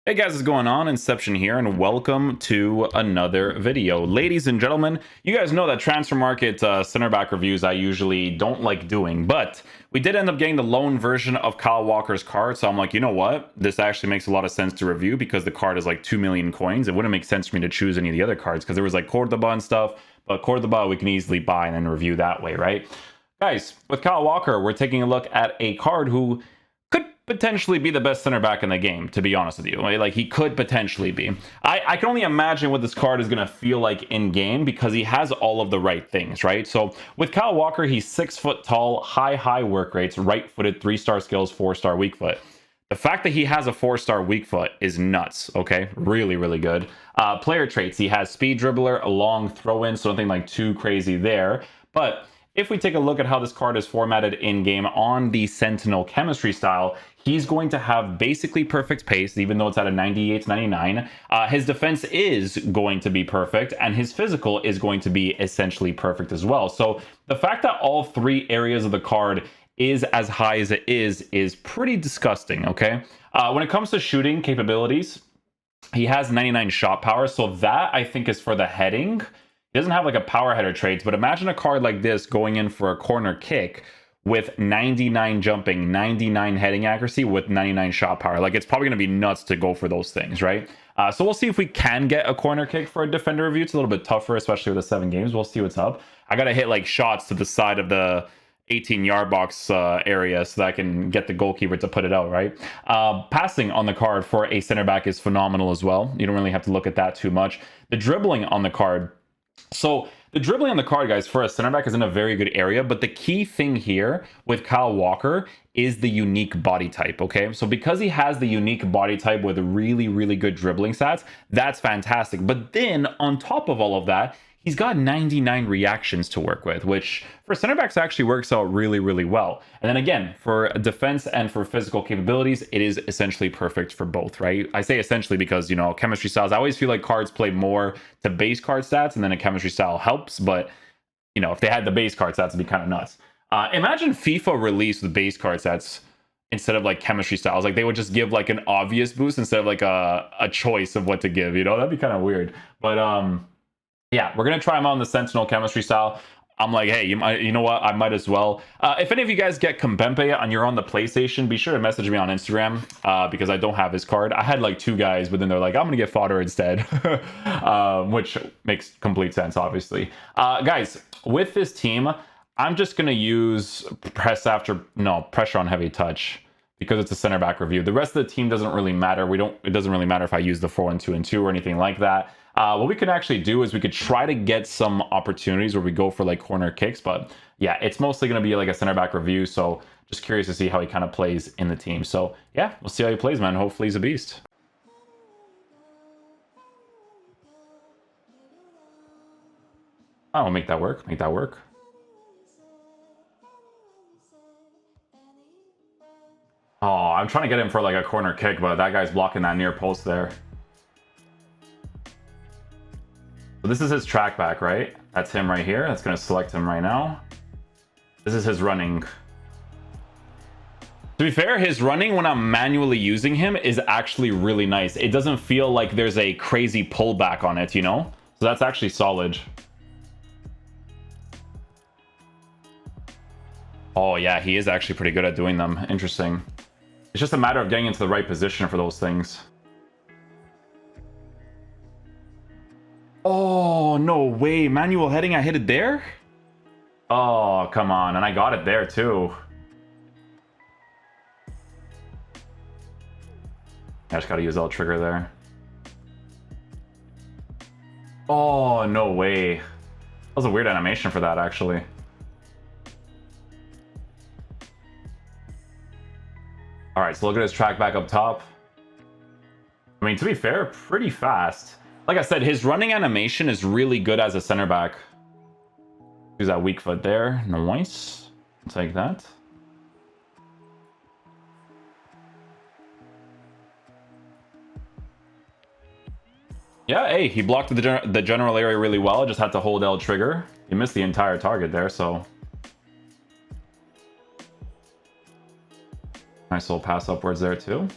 Hey guys, what's going on? Inception here, and welcome to another video. Ladies and gentlemen, you guys know that transfer market center back reviews I usually don't like doing, but we did end up getting the loan version of Kyle Walker's card, so I'm like, you know what? This actually makes a lot of sense to review because the card is like 2 million coins. It wouldn't make sense for me to choose any of the other cards because there was like Cordoba and stuff, but Cordoba we can easily buy and then review that way, right? Guys, with Kyle Walker, we're taking a look at a card who could potentially be the best center back in the game, to be honest with you. Like, he could potentially be. I can only imagine what this card is going to feel like in game because he has all of the right things, right? So with Kyle Walker, he's 6 foot tall, high work rates, right-footed, 3-star skills, 4-star weak foot. The fact that he has a 4-star weak foot is nuts, okay? Really good. Player traits, he has speed dribbler, a long throw-in, so nothing like too crazy there. But if we take a look at how this card is formatted in-game on the Sentinel chemistry style, he's going to have basically perfect pace, even though it's at a 98 to 99. His defense is going to be perfect, and his physical is going to be essentially perfect as well. So the fact that all 3 areas of the card is as high as it is pretty disgusting, okay? When it comes to shooting capabilities, he has 99 shot power, so that I think is for the heading. He doesn't have like a power header traits, but imagine a card like this going in for a corner kick with 99 jumping, 99 heading accuracy with 99 shot power. Like, it's probably going to be nuts to go for those things, right? So we'll see if we can get a corner kick for a defender review. It's a little bit tougher, especially with the 7 games. We'll see what's up. I got to hit like shots to the side of the 18-yard box area so that I can get the goalkeeper to put it out, right? Passing on the card for a center back is phenomenal as well. You don't really have to look at that too much. The dribbling on the card, so the dribbling on the card, guys, for a center back is in a very good area, but the key thing here with Kyle Walker is the unique body type, okay? So because he has the unique body type with really good dribbling stats, that's fantastic. But then on top of all of that, he's got 99 reactions to work with, which for center backs actually works out really well. And then again, for defense and for physical capabilities, it is essentially perfect for both, right? I say essentially because, you know, chemistry styles, I always feel like cards play more to base card stats and then a chemistry style helps. But, you know, if they had the base card stats, it'd be kind of nuts. Imagine FIFA released with base card stats instead of like chemistry styles. Like, they would just give like an obvious boost instead of like a choice of what to give, you know? That'd be kind of weird. But, yeah, we're going to try him on the Sentinel chemistry style. I'm like, hey, you know what? I might as well. If any of you guys get Kimpembe and you're on the PlayStation, be sure to message me on Instagram because I don't have his card. I had like 2 guys, but then they're like, I'm going to get fodder instead, which makes complete sense, obviously. Guys, with this team, I'm just going to use pressure on heavy touch because it's a center back review. The rest of the team doesn't really matter. It doesn't really matter if I use the 4-1-2-2 or anything like that. What we could actually do is we could try to get some opportunities where we go for like corner kicks, but yeah, it's mostly going to be like a center back review. So just curious to see how he kind of plays in the team. So yeah, we'll see how he plays, man. Hopefully he's a beast. Oh, we'll make that work. Make that work. Oh, I'm trying to get him for like a corner kick, but that guy's blocking that near post there. So this is his track back, right? That's him right here. That's going to select him right now. This is his running. To be fair, his running when I'm manually using him is actually really nice. It doesn't feel like there's a crazy pullback on it, you know? So that's actually solid. Oh yeah, he is actually pretty good at doing them. Interesting. It's just a matter of getting into the right position for those things. Oh, no way. Manual heading, I hit it there? Oh, come on. And I got it there, too. I just gotta use L trigger there. Oh, no way. That was a weird animation for that, actually. Alright, so look at his track back up top. I mean, to be fair, pretty fast. Like I said, his running animation is really good as a center back. Use that weak foot there. Nice. Take that. Yeah, hey, he blocked the general area really well. Just had to hold L trigger. He missed the entire target there, so... Nice little pass upwards there, too.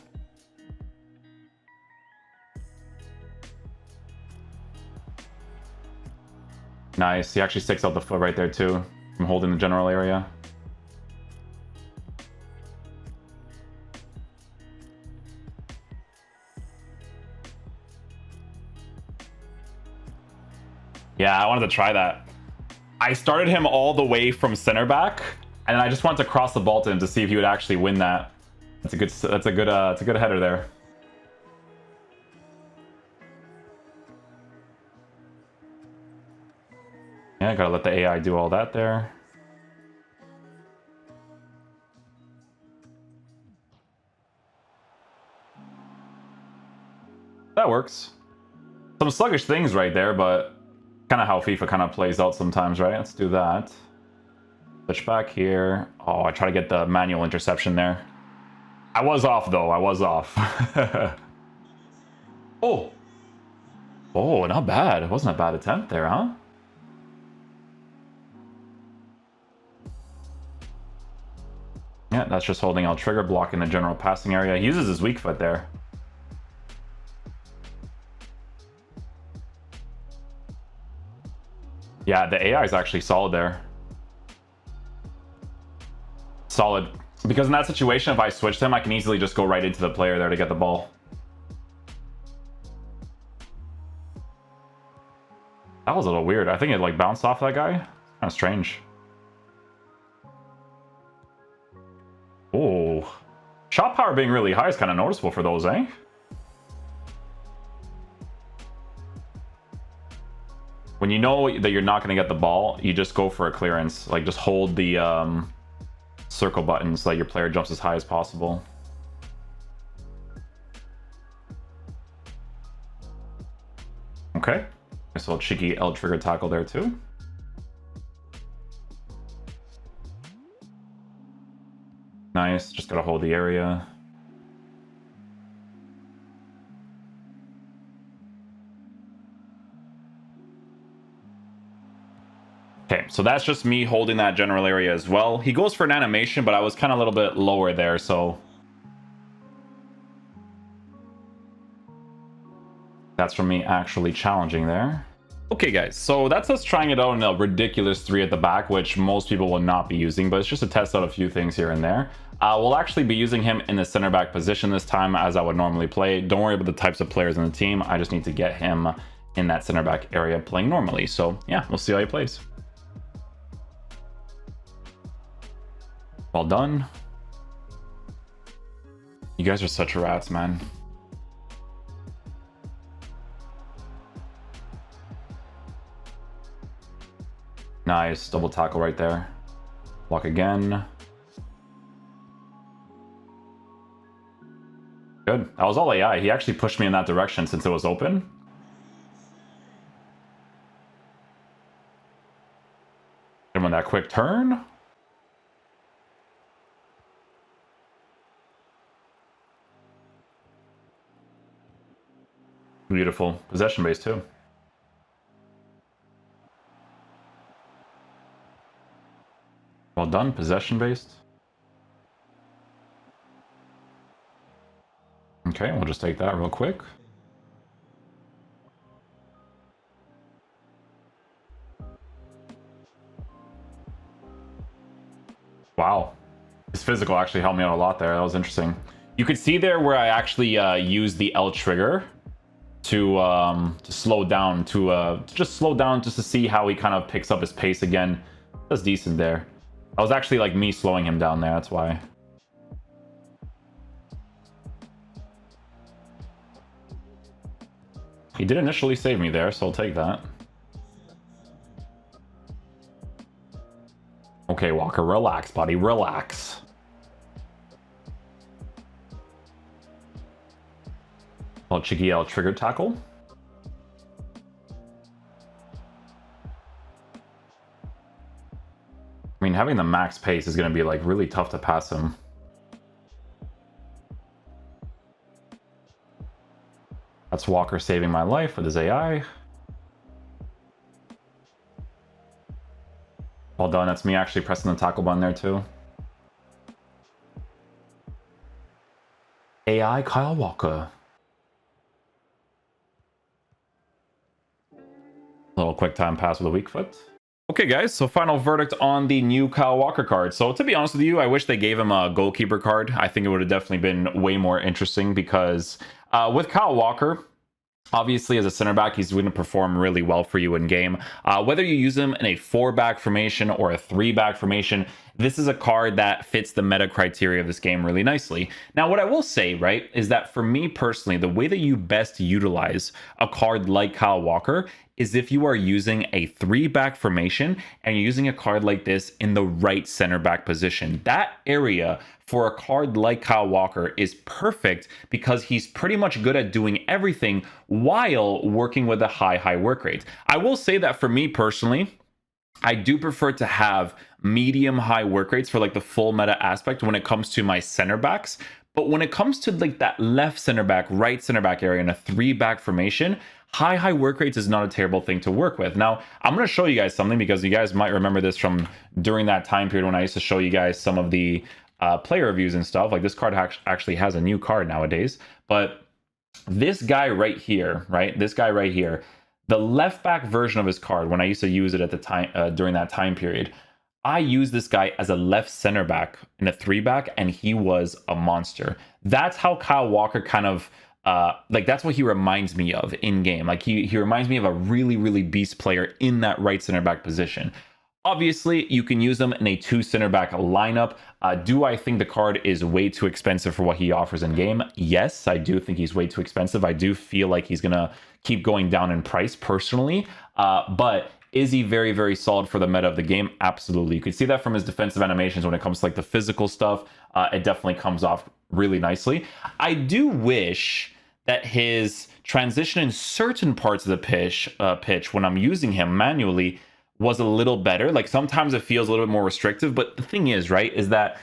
Nice. He actually sticks out the foot right there too from holding the general area. Yeah, I wanted to try that. I started him all the way from center back, and I just wanted to cross the ball to him to see if he would actually win that. It's a good header there. Yeah, gotta let the AI do all that there. That works. Some sluggish things right there, but kind of how FIFA kind of plays out sometimes, right? Let's do that. Switch back here. Oh, I try to get the manual interception there. I was off, though. I was off. Oh. Oh, not bad. It wasn't a bad attempt there, huh? Yeah, that's just holding L trigger, blocking the general passing area. He uses his weak foot there. Yeah, the AI is actually solid there. Solid. Because in that situation, if I switch him, I can easily just go right into the player there to get the ball. That was a little weird. I think it like bounced off that guy. Kind of strange. Oh. Shot power being really high is kind of noticeable for those, eh? When you know that you're not going to get the ball, you just go for a clearance. Like, just hold the circle button so that your player jumps as high as possible. Okay. Nice little cheeky L trigger tackle there, too. Nice. Just got to hold the area. Okay, so that's just me holding that general area as well. He goes for an animation, but I was kind of a little bit lower there, so... That's from me actually challenging there. Okay, guys, so that's us trying it out in a ridiculous 3 at the back, which most people will not be using, but it's just to test out a few things here and there. We'll actually be using him in the center back position this time, as I would normally play. Don't worry about the types of players in the team. I just need to get him in that center back area playing normally. So, yeah, we'll see how he plays. Well done. You guys are such rats, man. Nice. Double tackle right there. Block again. Good. That was all AI. He actually pushed me in that direction since it was open. And when that quick turn. Beautiful. Possession base too. Well done. Possession based. Okay, we'll just take that real quick. Wow. His physical actually helped me out a lot there. That was interesting. You could see there where I actually used the L trigger to slow down, to just slow down just to see how he kind of picks up his pace again. That's decent there. That was actually like me slowing him down there, that's why. He did initially save me there, so I'll take that. Okay, Walker, relax, buddy, relax. Well, cheeky L trigger tackle. I mean, having the max pace is going to be like really tough to pass him. That's Walker saving my life with his AI. Well done. That's me actually pressing the tackle button there too. AI Kyle Walker. Little quick time pass with a weak foot. Okay, guys, so final verdict on the new Kyle Walker card. So to be honest with you, I wish they gave him a goalkeeper card. I think it would have definitely been way more interesting because with Kyle Walker, obviously, as a center back, he's going to perform really well for you in game. Whether you use him in a 4-back formation or a 3-back formation, this is a card that fits the meta criteria of this game really nicely. Now, what I will say, right, is that for me personally, the way that you best utilize a card like Kyle Walker is if you are using a 3-back formation and you're using a card like this in the right center back position. That area for a card like Kyle Walker is perfect because he's pretty much good at doing everything while working with a high work rate. I will say that for me personally, I do prefer to have medium high work rates for like the full meta aspect when it comes to my center backs. But when it comes to like that left center back, right center back area in a 3-back formation, high work rates is not a terrible thing to work with. Now, I'm going to show you guys something because you guys might remember this from during that time period when I used to show you guys some of the player reviews and stuff. Like this card actually has a new card nowadays, but this guy right here, right? This guy right here, the left back version of his card, when I used to use it at the time during that time period, I used this guy as a left center back in a 3-back, and he was a monster. That's how Kyle Walker kind of like that's what he reminds me of in game. Like he reminds me of a really beast player in that right center back position. Obviously, you can use him in a 2 center back lineup. Do I think the card is way too expensive for what he offers in game? Yes, I do think he's way too expensive. I do feel like he's gonna keep going down in price personally, but is he very solid for the meta of the game? Absolutely. You can see that from his defensive animations when it comes to like the physical stuff. It definitely comes off really nicely. I do wish that his transition in certain parts of the pitch when I'm using him manually was a little better. Like sometimes it feels a little bit more restrictive, but the thing is, right, is that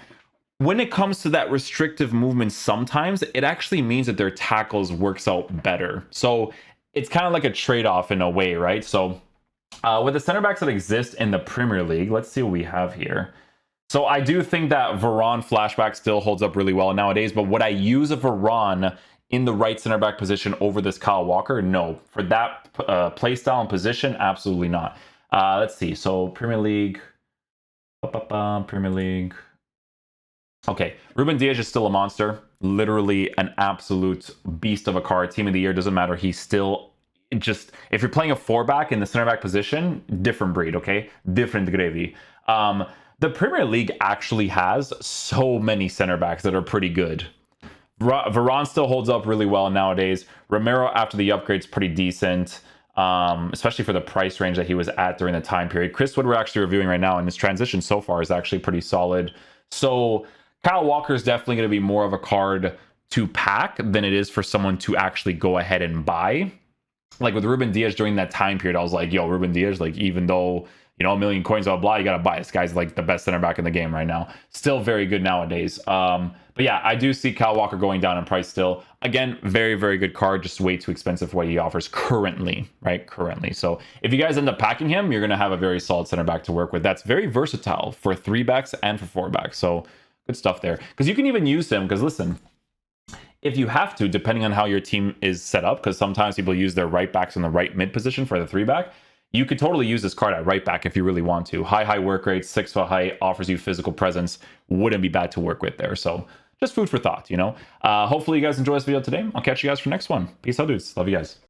when it comes to that restrictive movement, sometimes it actually means that their tackles works out better. So it's kind of like a trade-off in a way, right? So with the center backs that exist in the Premier League, let's see what we have here. So I do think that Varane flashback still holds up really well nowadays, but would I use a Varane in the right center back position over this Kyle Walker? No. For that play style and position, absolutely not. Let's see. So Premier League. Premier League. Okay. Ruben Dias is still a monster. Literally an absolute beast of a card. Team of the year, doesn't matter. He's still just, if you're playing a 4-back in the center back position, different breed, okay? Different gravy. The Premier League actually has so many center backs that are pretty good. Varane still holds up really well nowadays. Romero, after the upgrade's pretty decent. Especially for the price range that he was at during the time period. Chris Wood we're actually reviewing right now, and his transition so far is actually pretty solid. So Kyle Walker is definitely going to be more of a card to pack than it is for someone to actually go ahead and buy. Like with Ruben Dias during that time period, I was like, yo, Ruben Dias, like even though, you know, a million coins, blah, blah, you got to buy. This guy's like the best center back in the game right now. Still very good nowadays. But yeah, I do see Kyle Walker going down in price still. Again, very good card, just way too expensive for what he offers currently, right? Currently. So if you guys end up packing him, you're going to have a very solid center back to work with. That's very versatile for 3-backs and for 4-backs. So good stuff there. Because you can even use him, because listen, if you have to, depending on how your team is set up, because sometimes people use their right backs in the right mid position for the 3-back, you could totally use this card at right back if you really want to. High work rate, 6-foot height, offers you physical presence, wouldn't be bad to work with there. So just food for thought, you know. Hopefully you guys enjoy this video today. I'll catch you guys for the next one. Peace out, dudes. Love you guys.